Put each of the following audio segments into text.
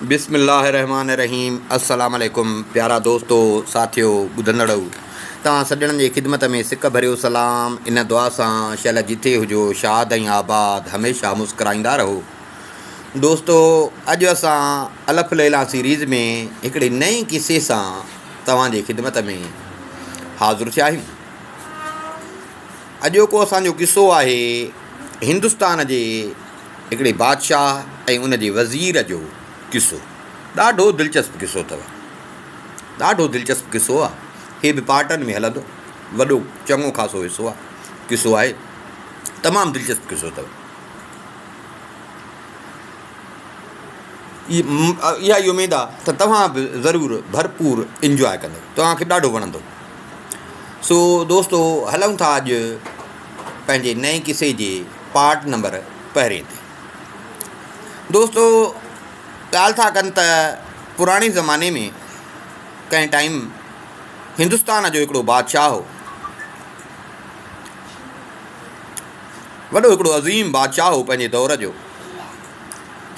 बिस्मिल्लाहिर्रहमानिर्रहीम। अस्सलाम वालेकुम प्यारा दोस्तों साथियों ॿुधंदड़ो तव्हां सॼणनि जी ख़िदमत में सिक भरियो सलाम। इन दुआ सां शल जिथे हुजो शाद ऐं आबाद हमेशह मुस्कुराईंदा रहो। दोस्तों अॼु असां अलफ़ लैला सीरीज़ में हिकिड़े नए किसे सां तव्हांजे ख़िदमत में हाज़िर थिया आहियूं। अॼोको असांजो किसो आहे हिंदुस्तान जे हिकिड़े बादशाह ऐं उन जे वज़ीर जो किसो। ॾाढो दिलचस्प किसो अथव, ॾाढो दिलचस्प किसो आहे। हे बि पार्टनि में हलंदो, वॾो चङो ख़ासो हिसो आहे, किसो आहे, तमामु दिलचस्प किसो अथव। इहा ई उमेदु आहे त तव्हां बि ज़रूरु भरपूर इंजॉय कंदव, तव्हांखे ॾाढो वणंदो। सो दोस्तो हलूं था अॼु पंहिंजे नए किसे जे पार्ट नंबर 1 ते। दोस्तो ॻाल्हि था कनि त पुराणे ज़माने में कंहिं टाइम हिंदुस्तान जो हिकिड़ो बादशाह हो, वॾो हिकिड़ो अज़ीम बादशाह हो पंहिंजे दौर जो।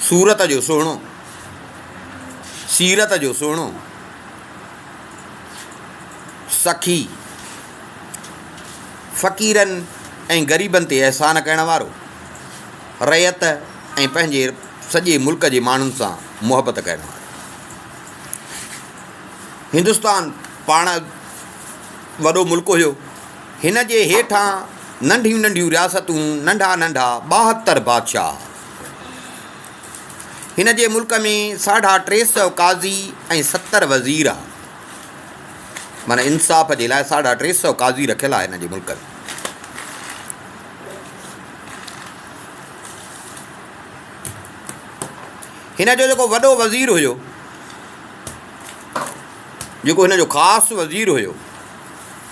सूरत जो सुहिणो, सीरत जो सुहिणो, सखी, फ़क़ीरनि ऐं ग़रीबनि ते अहसान करण वारो, रयत ऐं पंहिंजे सॼे मुल्क जे माण्हुनि सां मुहबत करण वारो। हिंदुस्तान पाण वॾो मुल्क हुयो, हिन जे हेठां नंढियूं नंढियूं रियासतूं, नंढा नंढा 72 बादशाह। हिन जे मुल्क में 350 काज़ी ऐं 70 वज़ीर आहे। माना इंसाफ़ जे लाइ 350 काज़ी रखियलु आहे हिन जे मुल्क में। हिन जो जेको वॾो वज़ीर हुयो, जेको हिन जो ख़ासि वज़ीर हुयो,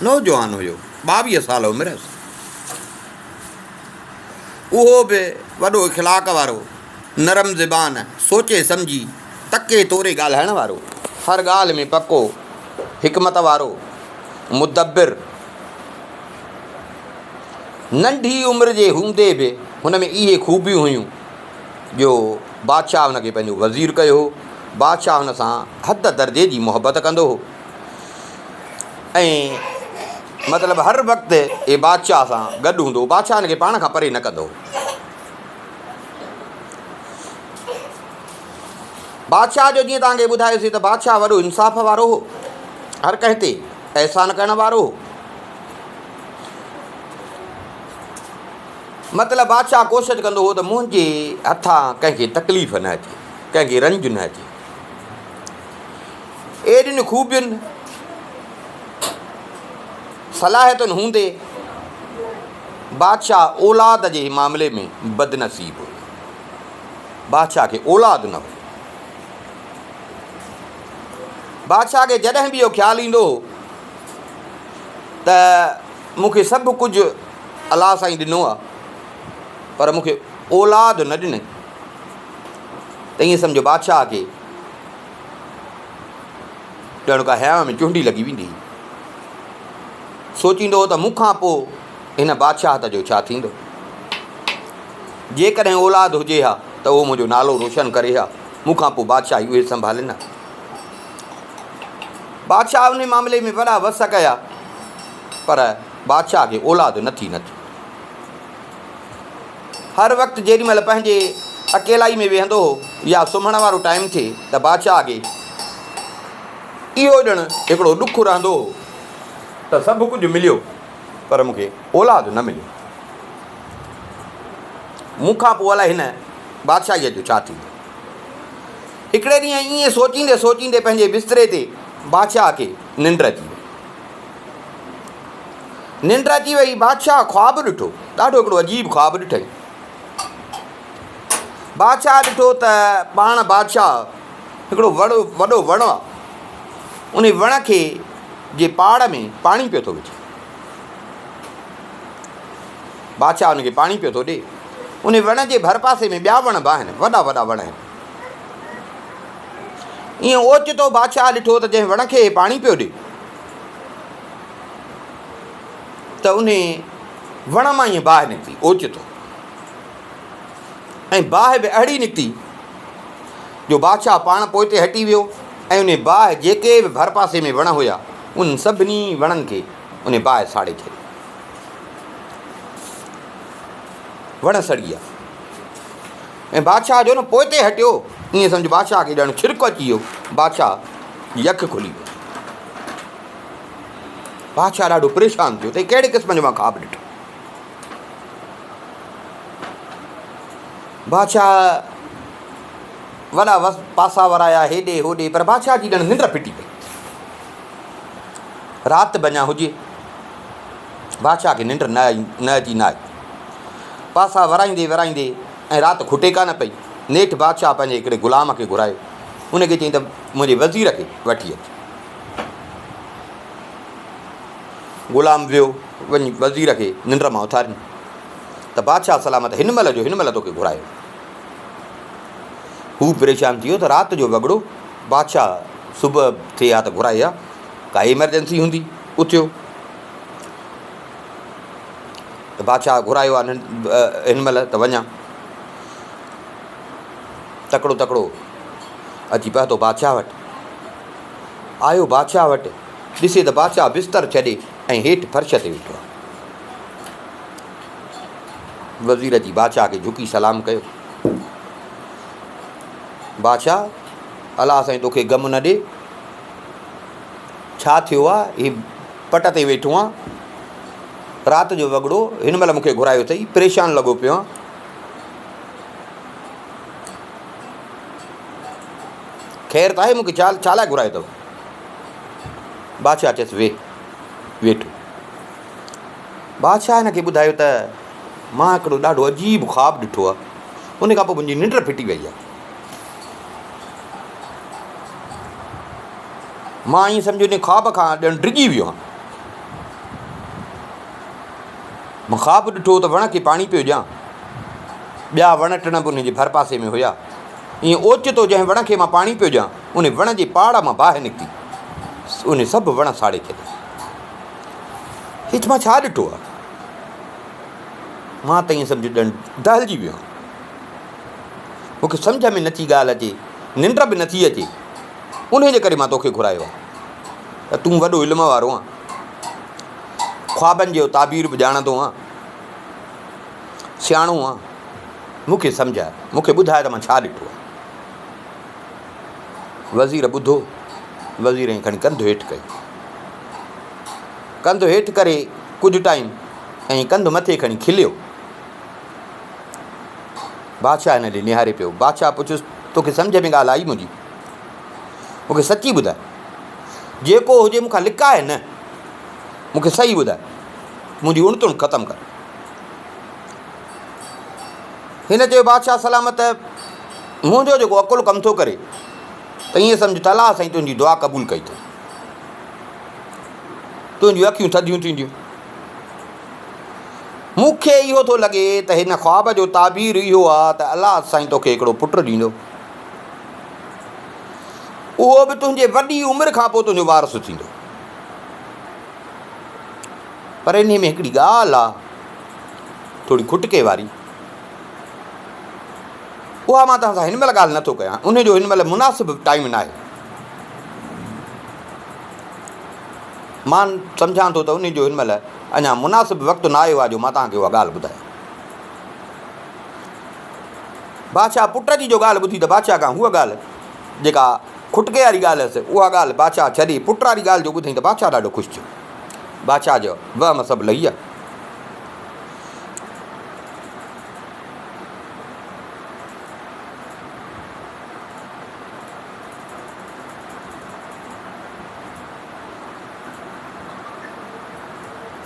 नौजवान हुयो, 22 साल उमिरि हुअसि। उहो बि वॾो इख़लाक़ वारो, नरम ज़बान, सोचे सम्झी तके तोरे ॻाल्हाइण वारो, हर ॻाल्हि में पको, हिकमत वारो, मुदब्बिर। नंढी उमिरि जे हूंदे बि हुन में इहे ख़ूबियूं हुयूं जो बादशाह हुनखे पंहिंजो वज़ीर कयो हो। बादशाह हुन सां हद दर्जे जी मुहबत कंदो हो ऐं मतिलबु हर वक़्तु हे बादशाह सां गॾु हूंदो हो, बादशाह हिनखे पाण खां परे न कंदो हो। बादशाह जो जीअं तव्हांखे ॿुधायोसीं त बादशाह वॾो इंसाफ़ वारो हो, हर कंहिं ते अहसान करण वारो हो। मतिलबु बादशाह कोशिशि कंदो हो त मुंहिंजे हथां कंहिंखे तकलीफ़ न अचे, कंहिंखे रंज न अचे। एॾियुनि ख़ूबियुनि सलाहियतुनि हूंदे बादशाह औलाद जे मामले में बदनसीब हो। बादशाह खे औलाद न हो। बादशाह खे जॾहिं बि इहो ख़्यालु ईंदो त मूंखे सभु कुझु अलाह साईं ॾिनो आहे, पर मूंखे औलाद न ॾिनई, त ईअं सम्झो बादशाह खे ॼण का हया में चुंडी लॻी वेंदी। सोचींदो हो त मूंखां पोइ हिन बादशाहत जो छा थींदो। जेकॾहिं औलाद हुजे हा त उहो मुंहिंजो नालो रोशन करे हा, मूंखां पोइ बादशाही उहे संभालिन। बादशाह उन मामले में वॾा वस कया, पर बादशाह खे औलाद न थी। हर वक़्तु जेॾीमहिल पंहिंजे अकेलाई में वेहंदो हो या सुम्हण वारो टाइम थिए त बादशाह खे इहो ॼण हिकिड़ो ॾुखु रहंदो हो त सभु कुझु मिलियो पर मूंखे औलाद न मिलियो। मूंखां पोइ अलाए हिन बादशाहीअ जो छा थींदो। हिकिड़े ॾींहुं ईअं सोचींदे सोचींदे पंहिंजे बिस्तरे ते बादशाह खे निंड अची वई। निंड अची वई, बादशाह ख़्वाबु ॾिठो, ॾाढो हिकिड़ो अजीब ख़्वाबु ॾिठई। बादशाह ॾिठो त पाण बादशाह हिकिड़ो वॾो वणु आहे, उन वण खे जे पाड़ में पाणी पियो थो विझे। बादशाह हुनखे पाणी पियो थो ॾिए। उन वण जे भर पासे में ॿिया वण बि आहिनि, वॾा वॾा वण आहिनि। ईअं ओचितो बादशाह ॾिठो त जंहिं वण खे पाणी पियो ॾिए त उन वण मां ईअं बाहि निकिती ओचितो, ऐं बाहि बि अहिड़ी निकिती जो बादशाह पाण पोइते हटी वियो ऐं उन बाहि जेके बि भर पासे में वण हुया उन सभिनी वणनि खे उन बाहि साड़े छॾियो। वण सड़ी विया ऐं बादशाह जो न पोइते हटियो, ईअं सम्झ बादशाह खे ॼण छिरको अची वियो। बादशाह यख खुली वियो। बादशाह ॾाढो परेशान थियो त कहिड़े क़िस्म जो मां ख़्वाबु ॾिठो। बादशाह वॾा पासा वराया हेॾे होॾे, पर बादशाह जी ॼण निंड फिटी पई। राति बि अञा हुजे, बादशाह खे निंड न अची न आई। पासा वराईंदे वराईंदे ऐं राति खुटे कान पई। नेठि बादशाह पंहिंजे हिकिड़े ग़ुलाम खे घुरायो, उनखे चयईं त मुंहिंजे वज़ीर खे वठी अच। ग़ुलाम वियो, वञी वज़ीर खे निंड मां उथारियईं त बादशाह सलामत हिन महिल तोखे घुरायो। हू परेशान थी वियो त राति जो वॻड़ो बादशाह सुबुह थिए हा त घुराए हा, का इमरजेंसी हूंदी। उथियो त बादशाह घुरायो आहे हिन महिल त वञा। तकिड़ो अची पहुतो बादशाह वटि। आयो बादशाह वटि, ॾिसे त बादशाह बिस्तर छॾे ऐं हेठि फर्श ते वेठो आहे। वज़ीर अची बादशाह खे झुकी सलाम कयो। बादशाह, अलाह साईं तोखे ग़म न ॾे, छा थियो आहे? ही पट ते वेठो आहियां, राति जो वॻड़ो हिन महिल मूंखे घुरायो अथई, परेशान लॻो पियो आहियां। ख़ैर त आहे, मूंखे छा लाइ घुरायो अथव? बादशाह चयसि वेठो। बादशाह हिन खे ॿुधायो त मां हिकिड़ो ॾाढो अजीब ख़्वाबु ॾिठो आहे, उन खां पोइ मुंहिंजी निंड फिटी वई आहे। मां ईअं सम्झो इन ख़्वाब खां ॼण डिॼी वियो आहियां। मां ख़्वाबु ॾिठो त वण खे पाणी पियो ॾियां, ॿिया वण टिण बि उनजे भर पासे में हुया। ईअं ओचितो जंहिं वण खे मां पाणी पियो ॾियां, उन वण जे पाड़ मां बाहि निकिती, उन सभु वण साड़े छॾिया। हिच मां छा ॾिठो आहे? मां त ईअं सम्झो ॼण दहिलजी वियो आहियां। मूंखे सम्झ में नथी ॻाल्हि अचे, निंड बि नथी अचे। उन जे करे मां तोखे घुरायो आहे त तूं वॾो इल्म वारो आहीं, ख़्वाबनि जो ताबीर बि ॼाणंदो आहीं, सियाणो आहीं। मूंखे सम्झाए, मूंखे ॿुधाए त मां छा ॾिठो आहे। वज़ीर ॿुधो, वज़ीर ई खणी कंधु हेठि कयो। कंधु हेठि करे कुझु टाइम ऐं कंधु मथे खणी खिलियो। बादशाह हिन ॾे निहारे पियो। बादशाह पुछियुसि, तोखे सम्झ में ॻाल्हि आई मुंहिंजी? मूंखे सची ॿुधाए, जेको हुजे मूंखां लिकाए न, मूंखे सही ॿुधाए, मुंहिंजी उणतुण ख़तमु कर। हिन चयो, बादशाह सलामत, मुंहिंजो जेको अकुलु कमु थो करे त ईअं सम्झ त अलाह साईं तुंहिंजी दुआ क़बूल कई अथई, तुंहिंजियूं अखियूं थधियूं थींदियूं। मूंखे इहो थो लॻे त हिन ख़्वाब जो ताबीर इहो आहे त अलाह साईं तोखे हिकिड़ो पुटु ॾींदो, उहो बि तुंहिंजे वॾी उमिरि खां पोइ तुंहिंजो वारसु थींदो। पर इन में हिकिड़ी ॻाल्हि आहे थोरी खुटके वारी, उहा मां तव्हां सां हिन महिल ॻाल्हि नथो कयां, उनजो हिन महिल मुनासिबु टाइम न आहे। मां सम्झां थो त उनजो हिन महिल अञा मुनासिबु वक़्तु न आयो आहे जो मां तव्हांखे उहा ॻाल्हि ॿुधायां। बादशाह पुट जी जो ॻाल्हि ॿुधी त बादशाह खां उहा ॻाल्हि जेका खुटके वारी ॻाल्हि हुअसि, उहा ॻाल्हि बादशाह छॾी पुट वारी ॻाल्हि जो ॿुधईं त बादशाह ॾाढो ख़ुशि थियो। बादशाह जो वहम सभु लही विया।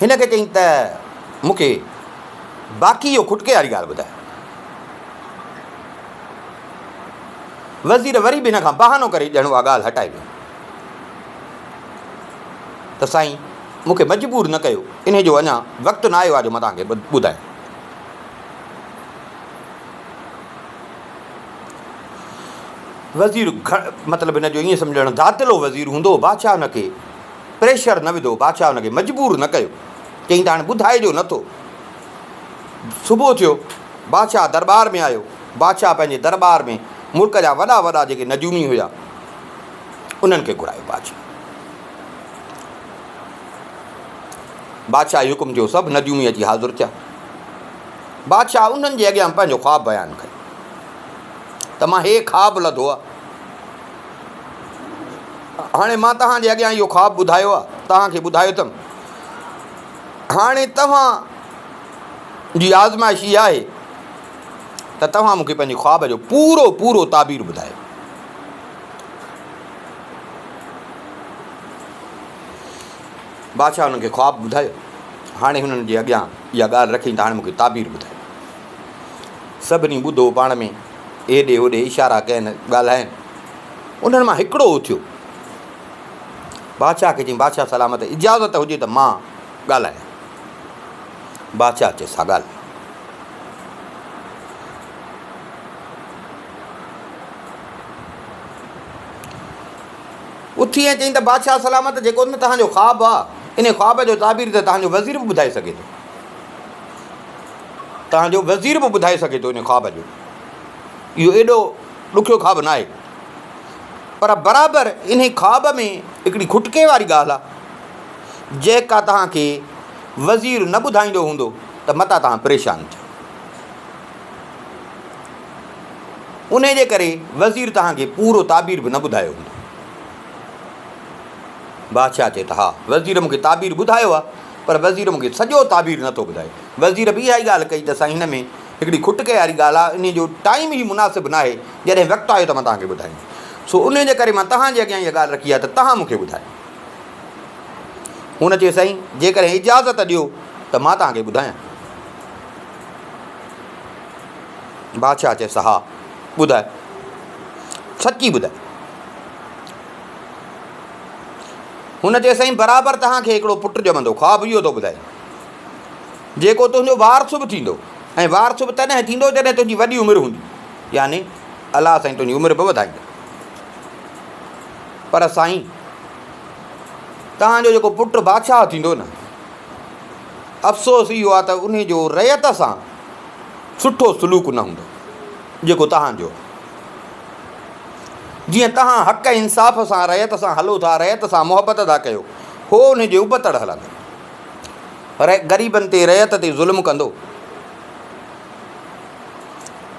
हिन खे चयईं त मूंखे बाक़ी इहो खुटके वारी ॻाल्हि ॿुधाए। वज़ीर वरी बि हिन खां बहानो करे ॼण उहा ॻाल्हि हटाए वियो त साईं मूंखे मजबूर न कयो, इन जो अञा वक़्तु न आयो आहे जो मां तव्हांखे ॿुधायां। वज़ीर मतिलबु हिन जो ईअं सम्झणु दातिलो वज़ीर हूंदो, बादशाह हुनखे प्रेशर न विधो, बादशाह हुनखे मजबूर न कयो, चयईं त हाणे ॿुधाइजो नथो। सुबुह थियो, बादशाह दरबार में आयो। बादशाह पंहिंजे दरबार में मुल्क जा वॾा वॾा जेके नजूमी हुया उन्हनि खे घुरायो बादशाह हुकुम जो सभु नजूमी अची हाज़ुर थिया। बादशाह उन्हनि जे अॻियां पंहिंजो ख़्वाबु बयानु कयो त मां हे ख़्वाबु लधो आहे, हाणे मां तव्हांजे अॻियां इहो ख़्वाबु ॿुधायो आहे, तव्हांखे ॿुधायो अथमि। हाणे तव्हां जी आज़माइश इहा आहे त तव्हां मूंखे पंहिंजे ख़्वाब जो पूरो पूरो ताबीर ॿुधायो। बादशाह हुननि खे ख़्वाबु ॿुधायो। हाणे हुननि जे अॻियां इहा ॻाल्हि रखी त हाणे मूंखे ताबीर ॿुधायो। सभिनी ॿुधो, पाण में हेॾे होॾे इशारा कयनि, ॻाल्हाइनि। उन्हनि मां हिकिड़ो उथियो, बादशाह खे चई बादशाह सलामत, इजाज़त हुजे त मां ॻाल्हायां। बादशाह चए सा ॻाल्हि। उथी ऐं चई त बादशाह सलामत, जेको न तव्हांजो ख़्वाबु आहे, इन ख़्वाब जो ताबीर त तव्हांजो वज़ीर बि ॿुधाए सघे थो, तव्हांजो वज़ीर बि ॿुधाए सघे थो इन ख़्वाब जो। इहो एॾो ॾुखियो ख़्वाबु न आहे, पर बराबरि इन ख़्वाब में हिकिड़ी खुटके वारी ॻाल्हि आहे, जेका तव्हांखे वज़ीर न ॿुधाईंदो हूंदो त मता तव्हां परेशान थियो। उन जे करे वज़ीर तव्हांखे पूरो ताबीर बि न ॿुधायो हूंदो। बादशाह चए त हा, वज़ीर मूंखे ताबीर ॿुधायो आहे, पर वज़ीर मूंखे सॼो ताबीर नथो ॿुधाए। वज़ीर बि इहा ई ॻाल्हि कई त साईं हिन में हिकिड़ी खुटके वारी ॻाल्हि आहे, इन जो टाइम ई मुनासिबु न आहे, जॾहिं वक़्तु आयो त मां तव्हांखे ॿुधाईंदुमि। सो उन जे करे मां तव्हांजे अॻियां इहा ॻाल्हि रखी आहे त तव्हां मूंखे ॿुधायो। हुन चयो साईं जेकॾहिं इजाज़त ॾियो त मां तव्हांखे ॿुधायां। बादशाह चए हा ॿुधाए, सची ॿुधाए। हुन चयो साईं बराबरि तव्हांखे हिकिड़ो पुटु ॼमंदो, ख़्वाबु इहो थो ॿुधाए, जेको तुंहिंजो वारसु बि थींदो, ऐं वारसु बि तॾहिं थींदो जॾहिं तुंहिंजी वॾी उमिरि हूंदी, यानी अलाह साईं तुंहिंजी उमिरि बि वधाईंदो। पर साईं तव्हांजो जेको पुटु बादशाह थींदो न, अफ़सोस इहो आहे त उन जो रयत सां सुठो सलूक न हूंदो जेको तव्हांजो। जीअं तव्हां हक़ इंसाफ़ सां रयत सां हलो था, रयत सां मुहबत था कयो, हो उन जे उबतड़ हलंदो, ग़रीबनि ते रयत ते ज़ुल्म कंदो।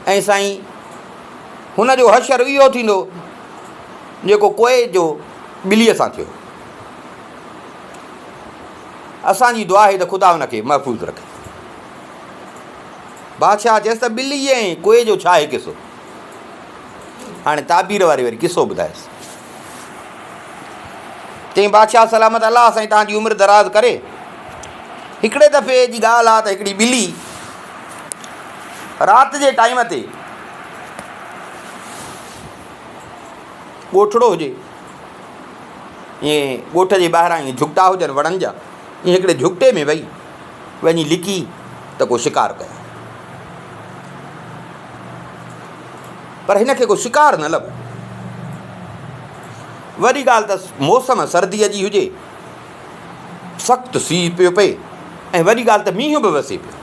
ऐं साईं हुन जो हशर इहो थींदो जेको कोए जो ॿिलीअ सां थियो। असांजी दुआ आहे त ख़ुदा हुनखे महफ़ूज़ रखे। बादशाह चएसि त ॿिली ऐं कोए जो छा आहे किसो। हाणे ताबीर वारी वरी किसो ॿुधाएसि। चई बादशाह सलामत, अलाह साईं तव्हांजी उमिरि दराज़ करे। हिकिड़े दफ़े जी ॻाल्हि आहे त हिकिड़ी ॿिली राति जे टाइम ते ॻोठड़ो हुजे, ईअं ॻोठ जे ॿाहिरां ईअं झुॻिटा हुजनि वणनि जा, ईअं हिकिड़े झुॻिटे में वेही वञी लिकी त को शिकार कयो, पर हिनखे को शिकार न लभो। वरी ॻाल्हि त मौसम सर्दीअ जी हुजे, सख़्तु सीउ पियो पए, ऐं वरी ॻाल्हि त मींहुं बि वसे पियो।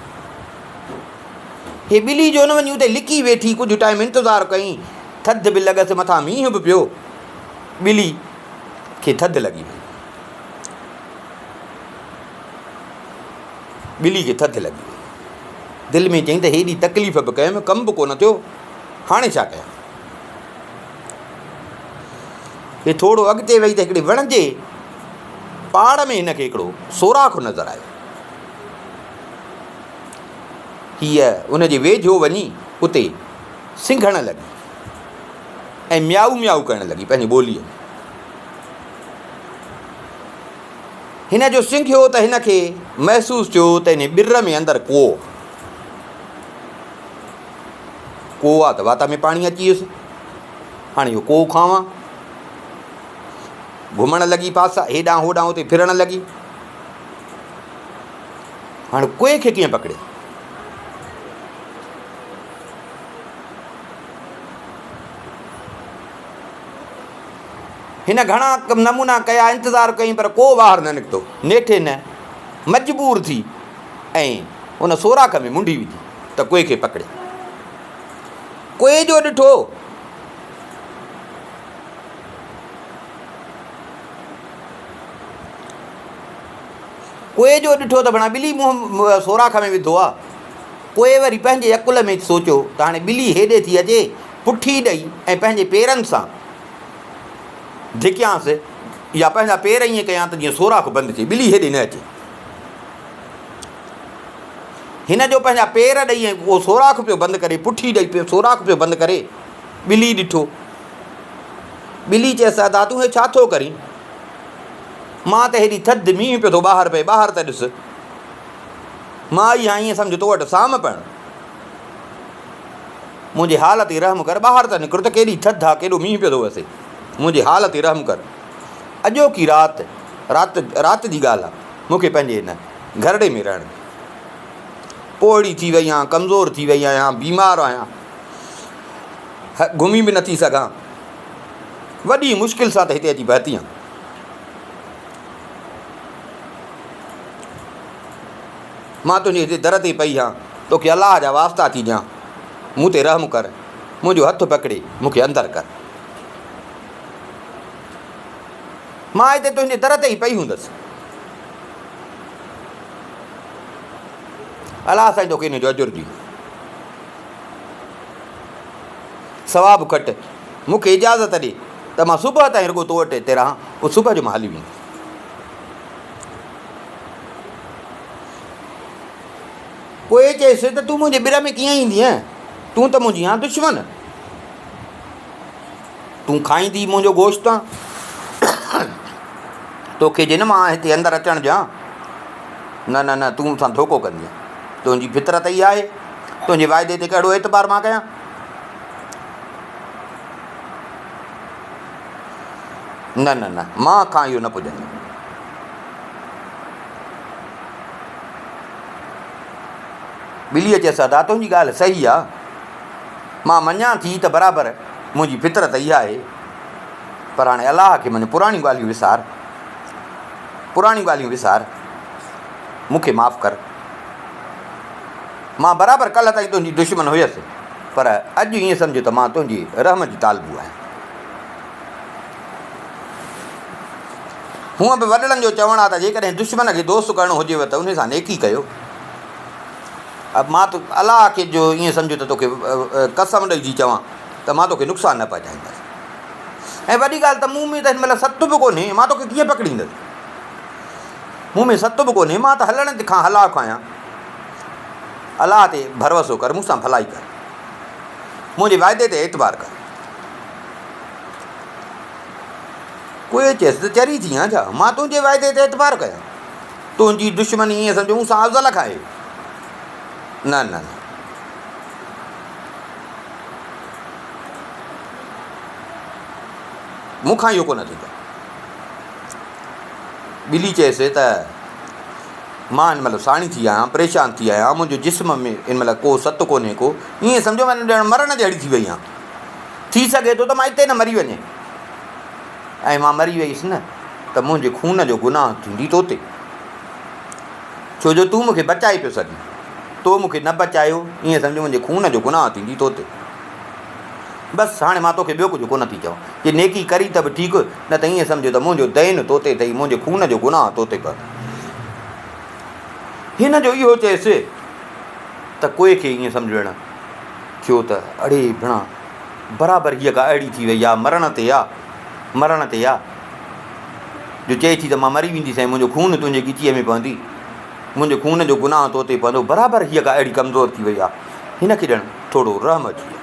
हे ॿिली जो न वञी उते लिकी वेठी, कुझु टाइम इंतज़ारु कई, थधि बि लॻसि, मथां मींहुं बि पियो, ॿिली खे थधि लॻी वई। ॿिली खे थधि लॻी वई, दिलि में चई त हेॾी तकलीफ़ बि कयमि, कमु बि कोन थियो, हाणे छा कयां। हे थोरो अॻिते वेही त हिकिड़े वण जे पाड़ में हिनखे हिकिड़ो सोराख़ नज़र आयो। हीअ उनजे वेझो वञी उते सिंघण लॻी ऐं म्याऊ म्याऊ करणु लॻी पंहिंजी ॿोलीअ में। हिन जो सिंघियो त हिनखे महसूसु थियो त हिन ॿिर में अंदरि को आहे त वाता में पाणी अची वियुसि। हाणे इहो को खावां, घुमणु लॻी पासा, हेॾां होॾां उते फिरणु लॻी। हाणे कोए खे कीअं पकिड़े। हिन घणा नमूना कया, इंतज़ारु कई, पर को ॿाहिरि न निकितो। नेठे न मजबूर थी ऐं हुन सोराख़ में मुंडी विधी त कोए खे पकिड़े। कोए जो ॾिठो कोए जो ॾिठो त भणा ॿिली मुंहुं सोराख में विधो आहे, कोए वरी पंहिंजे अकुल में सोचियो त हाणे ॿिली हेॾे थी अचे, पुठी ॾेई ऐं पंहिंजे पेरनि सां धिकियांसि या पंहिंजा पेर ईअं कयां त जीअं सोराख बंदि थिए, ॿिली हेॾे न अचे। हिन जो पंहिंजा पेर ॾेई ऐं उहो सोराख पियो बंदि करे, पुठी ॾेई पियो सोराख पियो बंदि करे, ॿिली ॾिठो। ॿिली चयसि दादा तूं हे छा थो करीं? मां त हेॾी थधि मींहुं पियो थो ॿाहिरि पए, ॿाहिरि त ॾिस, मां आई आहियां ईअं सम्झ तो वटि साम पइणु, मुंहिंजी हाल ते रहम कर, ॿाहिरि त निकिर त केॾी थधि आहे, केॾो मींहुं पियो थो वसे, मुंहिंजी हाल ते रहम कर। अॼोकी राति जी ॻाल्हि आहे, मूंखे पंहिंजे हिन घरड़े में रहणु, पोड़ी थी वई आहियां, कमज़ोर थी वई आहियां, बीमार आहियां, घुमी बि नथी सघां, वॾी मुश्किल सां त हिते अची पहुती आहियां। मां तुंहिंजे हिते दर ते पई आहियां, तोखे अलाह जा वास्ता थी ॾियां, मूं ते रहम कर, मुंहिंजो हथु पकिड़े मूंखे अंदरि कर। मां हिते तुंहिंजे दर ते ई पई हूंदसि, अलाह साईं तोखे हिन जो अजुर ॾी, सवाबु खटि, मूंखे इजाज़त ॾे त मां सुबुह ताईं रुॻो तो वटि हिते रहां, पोइ सुबुह जो मां हली वेंदुसि। कोई चएसि त तूं मुंहिंजे ॿिर में कीअं ईंदीअं, तूं त मुंहिंजी आहीं दुश्मन, तूं खाईंदी मुंहिंजो गोश्त आहे, तोखे जिन मां हिते अंदरि अचणु ॾियां, न न न तूं सां धोखो कंदीअं, तुंहिंजी फितरत ई आहे, तुंहिंजे वाइदे ते कहिड़ो एतबार मां कयां? न न न मां खां इहो न पुॼंदो। ॿिलीअ चयसि दादा तुंहिंजी ॻाल्हि सही आहे, मां मञां थी त बराबरि मुंहिंजी फितरत इहा आहे, पर हाणे अलाह खे मञ, पुराणियूं ॻाल्हियूं विसार, पुराणियूं ॻाल्हियूं विसार, मूंखे माफ़ु कर। मां बराबरि कल्ह ताईं तुंहिंजी दुश्मन हुयसि, पर अॼु ईअं सम्झो त मां तुंहिंजी रहम जी तालबू आहियां। हूअं बि वॾड़नि जो चवणु आहे त जेकॾहिं दुश्मन खे दोस्त करिणो हुजेव त उन सां नेकी कयो। अब मां त अलाह खे जो ईअं सम्झो त तोखे कसम ॾेई चवां त मां तोखे नुक़सानु न पहुचाईंदुसि, ऐं वॾी ॻाल्हि त मूं में त हिन महिल सत बि कोन्हे, मां तोखे कीअं पकड़ींदुसि, मूं में सत बि कोन्हे, मां त हलण खां हलाकु आहियां। अलाह ते भरोसो कर, मूंसां भलाई कर, मुंहिंजे वाइदे ते एतबार कर। कोई चएसि त चरी थी आहियां छा, मां तुंहिंजे वाइदे ते एतबार कयां, तुंहिंजी दुश्मनी ईअं सम्झो मूंसां अफ़ज़ल खाए, न न न मूंखां इहो कोन थींदो। ॿिली चएसि त मां हिन महिल साणी थी आहियां, परेशान थी आहियां, मुंहिंजे जिस्म में हिन महिल को सत कोन्हे को, ईअं सम्झो मां ॼण मरण जहिड़ी थी वई आहियां, थी सघे थो त मां हिते न मरी वञे, ऐं मां मरी वईसि न त मुंहिंजे खून जो गुनाह थींदी तो ते, छो जो तूं मूंखे बचाए पियो सघीं, तो मूंखे न बचायो, ईअं सम्झो मुंहिंजे खून जो गुनाह थींदी तो ते। बसि हाणे मां तोखे ॿियो कुझु कोन थी चवां, जे नेकी करी त बि ठीकु, न त ईअं सम्झो त मुंहिंजो दैन तो ते अथई, मुंहिंजे खून जो गुनाह तो ते कर। हिन जो इहो चएसि त कोई खे ईअं सम्झणु थियो त अड़े भेणा बराबरि हीअ का अहिड़ी थी वई आहे, मरण ते आहे, जो चए थी त मां मरी वेंदीसि ऐं मुंहिंजो खून तुंहिंजे ॻिचीअ में पवंदी, मुंहिंजे खून जो गुनाह तो ते पवंदो, बराबरि हीअ का अहिड़ी कमज़ोर थी वई आहे, हिन खे ॼण थोरो रहम अची वियो।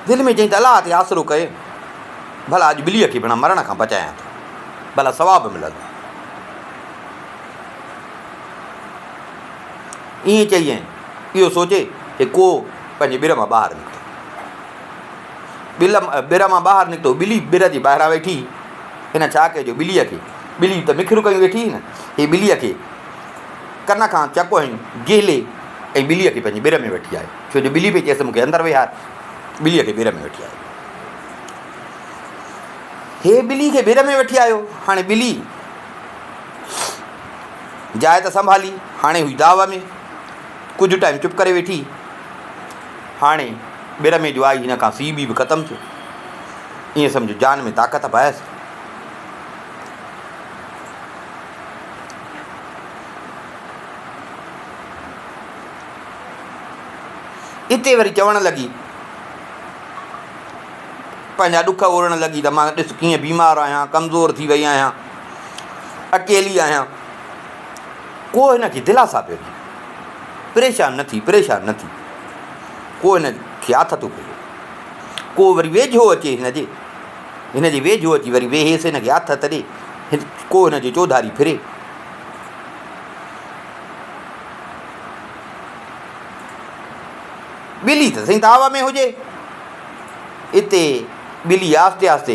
दिलि में चई त अलाह ते आसिरो कए, भला अॼु ॿिलीअ खे भेण मरण खां बचायां थो, भला सवाबु मिलंदो। ईअं चई ऐं इहो सोचे कि को पंहिंजे ॿिर मां ॿाहिरि निकितो, ॿिर मां ॿाहिरि निकितो, ॿिली ॿिर जे ॿाहिरां वेठी, हिन छा कयो ॿिलीअ खे, ॿिली त मिखियूं कयूं वेठी न, हीअ ॿिलीअ खे कन खां चको हणी गेले ऐं ॿिलीअ खे पंहिंजे ॿिर में वठी आयो, छो जो ॿिली पई चएसि मूंखे अंदरि विहार, ॿिलीअ खे ॿिर में वठी आयो। हे ॿिली खे ॿिर में वठी आयो, हाणे ॿिली जाइ त संभाली, हाणे हुई दाव में, कुझु टाइम चुप करे वेठी, हाणे ॿिर में जो आई हिन खां सीउ बि ख़तमु थियो, ईअं सम्झो जान में ताक़त पायसि। हिते वरी चवणु लॻी, पंहिंजा ॾुख ओढ़ण लॻी त मां ॾिस कीअं बीमार आहियां, कमज़ोर थी वई आहियां, अकेली आहियां। को हिन खे दिलासा पियो ॾिए, परेशान न थी, परेशान न थी। को हिन खे हथ थो पियो, को वरी वेझो अचे हिन जे वेझो अची वरी वेहेसि, हिन खे हथ त ॾे, को हिन जो चौधारी फिरे। ॿिली त साईं तावा में हुजे। हिते ॿिली आस्ते आस्ते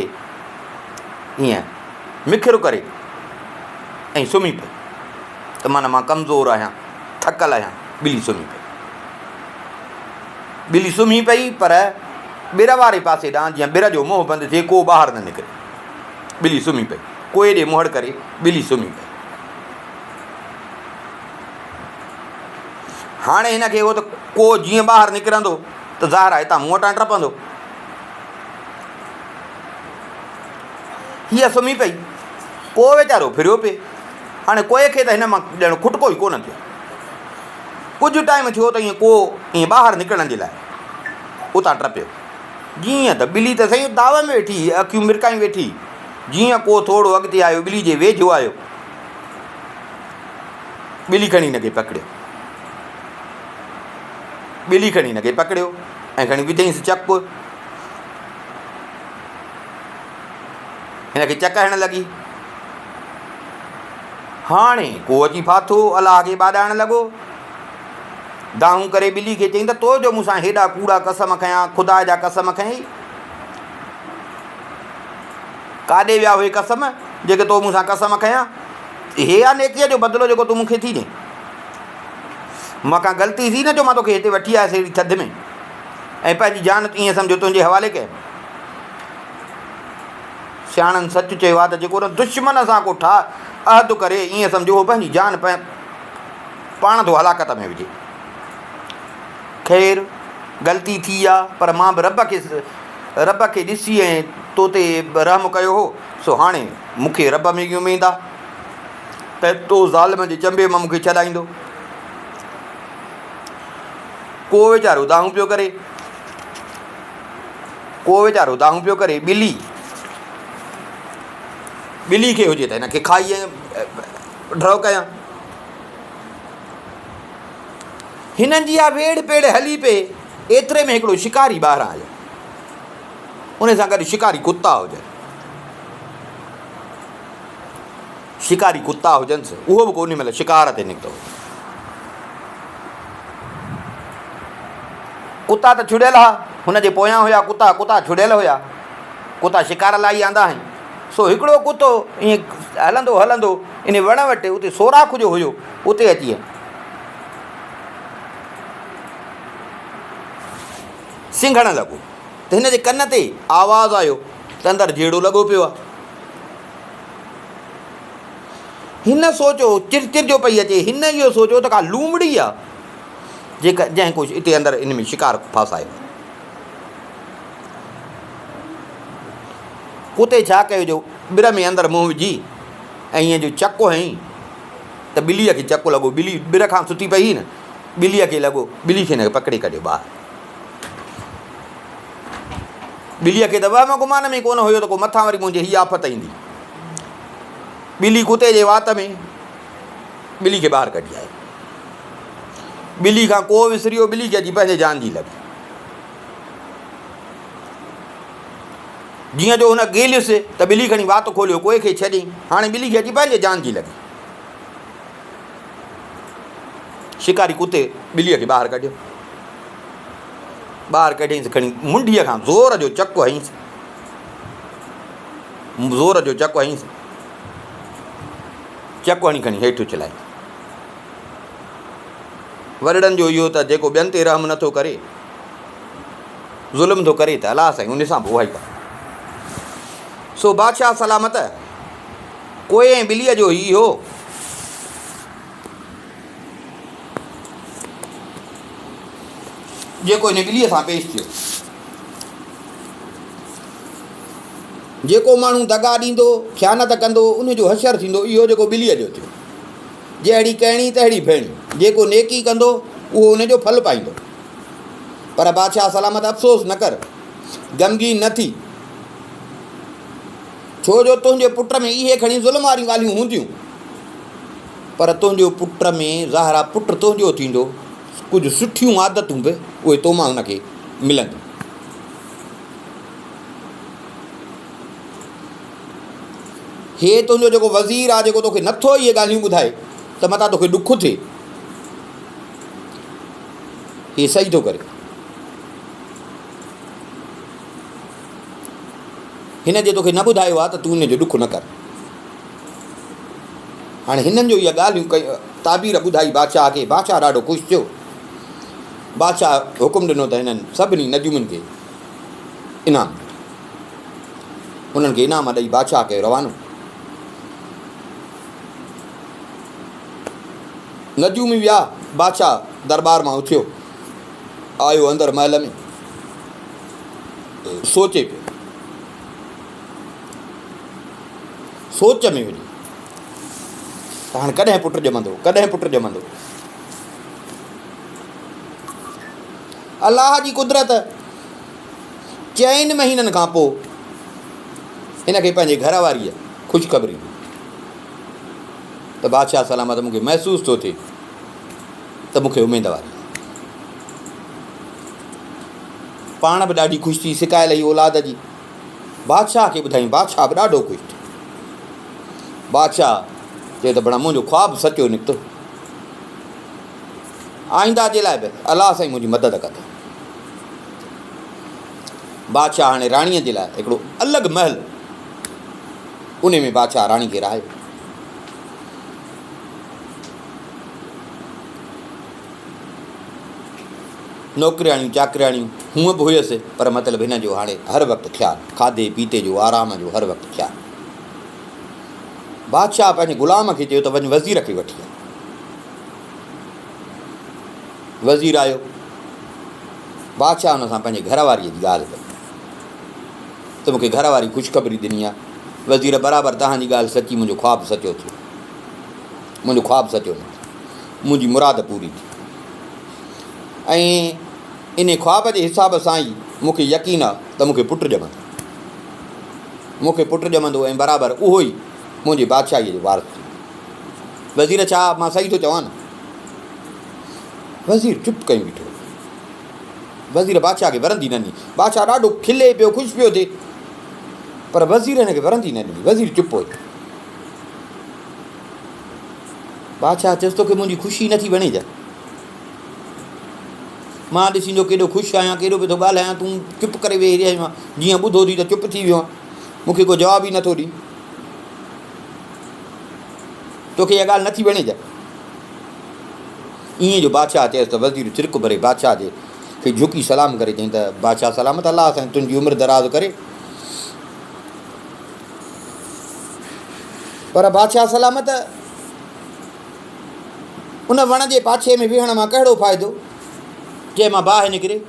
हीअं मिखिरो करे ऐं सुम्ही पई त माना मां कमज़ोर आहियां, थकल आहियां। ॿिली सुम्ही पई पर ॿिर वारे पासे ॾांहुं, जीअं ॿिर जो मुंहुं बंदि थिए, को ॿाहिरि न निकिरे। ॿिली सुम्ही पई, कोए ॾे मुंहड़ करे ॿिली सुम्ही पई। हाणे हिन खे उहो त को जीअं ॿाहिरि निकिरंदो त ज़ाहिर आहे हितां मूं वटां टपंदो। हीअ सुम्ही पई, को वीचारो फिरियो पिए। हाणे कोए खे त हिन मां ॼण खुटको ई कोन थियो। कुझु टाइम थियो त ईअं को ईअं ॿाहिरि निकिरण जे लाइ उतां टपियो। जीअं त ॿिली त साईं दाव में वेठी, अखियूं मिरकायूं वेठी। जीअं को थोरो अॻिते आयो, ॿिली जे वेझो आयो, ॿिली खणी हिनखे पकड़ियो। ॿिली खणी हिनखे पकड़ियो ऐं खणी विधईंसि चक। हिनखे चक हणण लॻी। हाणे को अची फाथो, अलाह खे ॿाॾाइण लॻो। दाहूं करे ॿिली खे चईं त तो जो मूंसां हेॾा कूड़ा कसम खयां, ख़ुदा जा कसम खयईं। काॾे विया उहे कसम जेके तो मूंसां कसम खयां? हे आहे नेकीअ जो बदिलो जेको तूं मूंखे थी ॾे। मूंखां ग़लती थी न जो मां तोखे हिते वठी आयुसि अहिड़ी थधि में, ऐं पंहिंजी जान ईअं सम्झो तुंहिंजे हवाले कयमि। सियाणनि सच चयो आहे त जेको न दुश्मन सां को अहद करे, ईअं सम्झो उहो पंहिंजी जान पाण थो हलाकत में विझे। ख़ैरु ग़लती थी आहे, पर मां बि रब खे ॾिसी ऐं तो ते रहम कयो हो, सो हाणे मूंखे रब में इहो उमेद आहे त तो ज़ालिम जे चंबे मां मूंखे छॾाईंदो। को वीचारो दाहूं पियो करे, ॿिली खे हुजे त हिनखे खाई ड्रॉ कयां। हिननि जी इहा वेड़ पेड़ हली पे, एतिरे में हिकिड़ो शिकारी ॿाहिरां आयो। उन सां गॾु शिकारी कुता हुजनिसि, उहो बि को उन महिल शिकार ते निकितो। कुता त छुड़ियल हुआ, हुनजे पोयां हुया कुता छुड़ियल हुया। कुता शिकार लाइ आंदा आहिनि। सो हिकिड़ो कुतो ईअं हलंदो इन वण वटि, उते सोराख जो हुयो, उते अची वियो। सिंघण लॻो त हिन जे कन ते आवाज़ु आयो त अंदरि जहिड़ो लॻो पियो आहे। हिन सोचियो, चिर जो पई अचे, हिन इहो सोचियो त का लूमड़ी आहे जंहिं कुझु हिते अंदरि इन में शिकार फासायो। कुते छा कयो जो ॿिर में अंदरि मुंहुं विझी ऐं ईअं जो चको हईं त ॿिलीअ खे चको लॻो। ॿिली ॿिर खां सुती पई न, ॿिलीअ खे लॻो, ॿिली खे हिन खे पकिड़े कढियो ॿाहिरि। ॿिलीअ खे त वहम गुमान में कोन हुयो त को मथां वरी मुंहिंजे हीअ आफ़त ईंदी। ॿिली कुते जे वात में ॿिली खे ॿाहिरि कढी आयो। ॿिली खां को विसरियो, ॿिली खे अची पंहिंजे जान जी लॻी। जीअं जो हुन गेलियुसि त ॿिली खणी वात खोलियो, कोए खे छॾियईं। हाणे ॿिली खे अची पंहिंजे जान जी लॻी। शिकारी कुते ॿिलीअ खे ॿाहिरि कढियो। ॿाहिरि कढियईंसि, खणी मुंडीअ खां ज़ोर जो चक हईंसि। चक हणी खणी हेठि उछलाई। वरड़नि जो इहो त जेको ॿियनि ते रहम नथो करे, ज़ुल्म थो करे, त अलाह साईं उन सां बि उहा ई करे। सो बादशाह सलामत कोए ऐं ॿिलीअ जो ई हो। जेको हिन ॿिलीअ सां पेश थियो। जेको माण्हू दगा ॾींदो ख़यानत कंदो उनजो हशर थींदो। इहो जेको ॿिलीअ जो थियो, जहिड़ी कहिड़ी तहिड़ी भेणी। जेको नेकी कंदो उहो उनजो फल पाईंदो। पर बादशाह सलामत अफ़सोस न कर, ग़मगीन न थी, छो जो तुंहिंजे पुट में इहे खणी ज़ुल्म वारियूं ॻाल्हियूं हूंदियूं, पर तुंहिंजो पुट में ज़ाहिर आहे पुटु तुंहिंजो थींदो, कुझु सुठियूं आदतूं बि उहे तो मां हुनखे मिलंदियूं। हे तुंहिंजो जेको वज़ीर आहे, जेको तोखे नथो इहे ॻाल्हियूं ॿुधाए त मथां तोखे ॾुखु थिए, हे सही थो करे। हिन जे तोखे न ॿुधायो आहे त तूं हिन जो ॾुखु न कर। हाणे हिननि जो इहा ॻाल्हियूं कई, ताबीर ॿुधाई बादशाह खे। बादशाह ॾाढो ख़ुशि थियो। बादशाह हुकुम ॾिनो त हिननि सभिनी नजूमनि खे इनाम, उन्हनि खे इनाम ॾेई बादशाह कयो रवानो। नजूमी विया, बादशाह दरबार मां उथियो, आयो अंदरि महल में, सोचे पियो, सोच में वञी त हाणे कॾहिं पुटु ॼमंदो, कॾहिं पुटु ॼमंदो। अलाह जी कुदरत 4 महीननि खां पोइ हिनखे पंहिंजे घर वारीअ ख़ुशख़बरी ॾिनी त बादशाह सलामत मूंखे महसूसु थो थिए त मूंखे उमेद वारी। पाण बि ॾाढी ख़ुशि थी, सिकाए लही औलाद जी। बादशाह खे ॿुधाईं, बादशाह बि ॾाढो ख़ुशि थियो। बादशाह चए त बड़ा मुंहिंजो ख़्वाबु सचो निकितो, आईंदा जे लाइ बि अलाह साईं मुंहिंजी मदद कंदो। बादशाह हाणे राणीअ जे लाइ हिकिड़ो अलॻि महल, उन में बादशाह राणी खे रहायो। नौकिरियाणियूं चाकरियाणियूं हूअं बि हुयसि, पर मतिलबु हिन जो हाणे हर वक़्तु ख़्यालु, खाधे पीते जो, आराम जो हर वक़्तु ख़्यालु। बादशाह पंहिंजे ग़ुलाम खे चयो त वञ वज़ीर खे वठी आ। वज़ीर आयो, बादशाह हुन सां पंहिंजे घरवारीअ जी ॻाल्हि कई त मूंखे घरवारी ख़ुशख़बरी ॾिनी आहे। वज़ीर बराबरि तव्हांजी ॻाल्हि सची, मुंहिंजो ख़्वाबु सचो थियो, मुंहिंजो ख़्वाबु सचो न थियो, मुंहिंजी मुराद पूरी थी। ऐं इन ख़्वाब जे हिसाब सां ई मूंखे यकीन आहे त मूंखे पुटु ॼमंदो, मूंखे पुटु ॼमंदो, ऐं बराबरि उहो ई मुंहिंजे बादशाहीअ जो वारस थींदो। वज़ीर छा मां सही थो चवां न? वज़ीर चुप कयूं बीठो। वज़ीर बादशाह खे वरंदी न ॾिनी। बादशाह ॾाढो खिले पियो, ख़ुशि पियो थिए, पर वज़ीर हिनखे वरंदी न ॾिनी। वज़ीर चुप हुयो। बादशाह चयसि तोखे मुंहिंजी ख़ुशी नथी वणे जा? मां ॾिसींदो केॾो ख़ुशि आहियां, केॾो पियो थो ॻाल्हायां, तूं चुप करे वेही रहियो आहियां, जीअं ॿुधो थी त चुप थी वियो आहे, मूंखे को जवाबु ई नथो ॾी। तोखे इहा ॻाल्हि नथी वणे जा? ईअं जो बादशाह चयसि त वज़ीर चिरक भरे बादशाह जे खे झुकी सलाम करे चई त बादशाह सलामत, अलाह साईं तुंहिंजी उमिरि दराज़ करे। पर बादशाह सलामत, उन वण जे पाछे में वेहण मां कहिड़ो फ़ाइदो जंहिंमां बाहि निकिरे?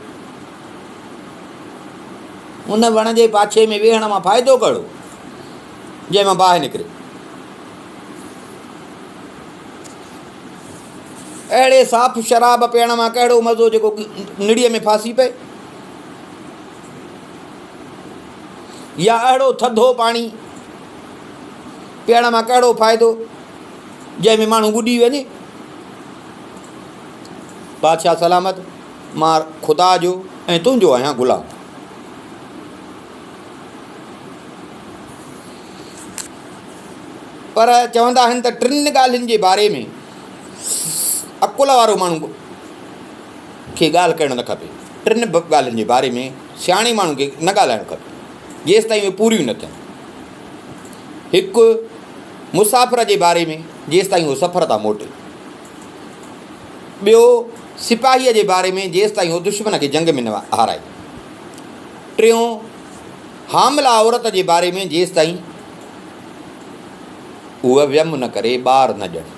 उन वण जे पाछे में वेहण मां फ़ाइदो कहिड़ो जंहिंमां बाहि निकिरे? अहिड़े साफ़ शराब पीअण मां कहिड़ो मज़ो जेको निड़ीअ में फासी पए? या अहिड़ो थधो पाणी पीअण मां कहिड़ो फ़ाइदो जंहिंमें माण्हू ॿुॾी वञे? बादशाह सलामत, मां ख़ुदा जो ऐं तुंहिंजो आहियां ग़ुलाम। पर चवंदा आहिनि त 3 ॻाल्हियुनि जे बारे में अकुल वारो माण्हू खे ॻाल्हि करणु न खपे। 3 ॻाल्हियुनि जे बारे में सियाणे माण्हू खे न ॻाल्हाइणु खपे जेसि ताईं उहे पूरियूं न थियनि। हिकु मुसाफ़िर जे बारे में जेसि ताईं उहो सफ़र था मोटे। ॿियो सिपाहीअ जे बारे में जेसि ताईं उहो दुश्मन खे जंग में न हाराए। 3 हामिला औरत जे बारे में जेसि ताईं उहा व्यम न करे, ॿार न ॼणे।